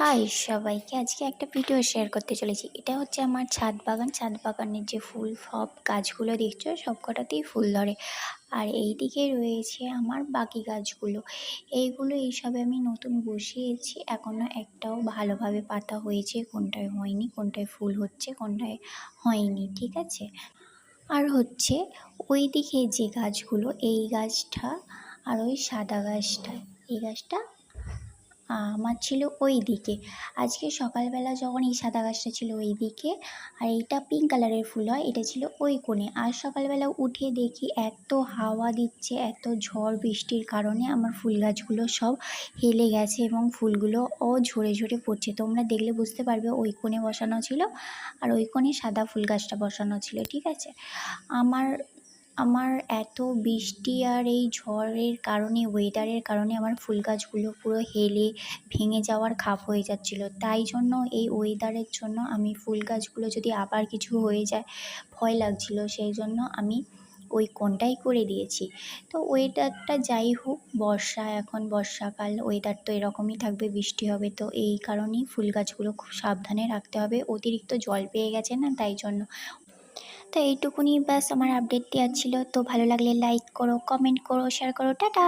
High সবাইকে, আজকে একটা ভিডিও শেয়ার করতে চলেছি। এটা হচ্ছে আমার ছাদ বাগান। ছাদ বাগানের যে ফুল সব গাছগুলো দেখছো সব কটাতেই ফুল ধরে। আর এইদিকে রয়েছে আমার বাকি গাছগুলো। এইগুলো এইসবে আমি নতুন বসিয়েছি, এখনও একটাও ভালোভাবে পাতা হয়েছে, কোনটায় হয়নি, কোনটায় ফুল হচ্ছে, কোনটায় হয়নি, ঠিক আছে। আর হচ্ছে ওই দিকে যে গাছগুলো, এই গাছটা আর ওই সাদা গাছটা, এই গাছটা আমার ছিল ওই দিকে। আজকে সকালবেলা যখন এই সাদা গাছটা ছিল ওই দিকে, আর এইটা পিঙ্ক কালারের ফুল হয়, এটা ছিল ওই কোণে। আর সকালবেলা উঠে দেখি এত হাওয়া দিচ্ছে, এত ঝড় বৃষ্টির কারণে আমার ফুল গাছগুলো সব হেলে গেছে এবং ফুলগুলো ঝরে ঝরে পড়ছে। তোমরা দেখলে বুঝতে পারবে ওই কোণে বসানো ছিল আর ওই কোণে সাদা ফুল গাছটা বসানো ছিল, ঠিক আছে। আমার আমার এত বৃষ্টি আর এই ঝড়ের কারণে, ওয়েদারের কারণে আমার ফুল গাছগুলো পুরো হেলে ভেঙে যাওয়ার খাপ হয়ে যাচ্ছিল। তাই জন্য এই ওয়েদারের জন্য আমি ফুল গাছগুলো যদি আবার কিছু হয়ে যায় ভয় লাগছিল, সেই জন্য আমি ওই কোণটাই করে দিয়েছি। তো ওয়েদারটা যাই হোক, এখন বর্ষাকাল, ওয়েদার তো এরকমই থাকবে, বৃষ্টি হবে, তো এই কারণেই ফুল গাছগুলো খুব সাবধানে রাখতে হবে। অতিরিক্ত জল পেয়ে গেছে না, তাই জন্য। তো এইটুকুনি ব্যাস আমার আপডেট দেওয়ার ছিল। তো ভালো লাগলে লাইক করো, কমেন্ট করো, শেয়ার করো। টাটা।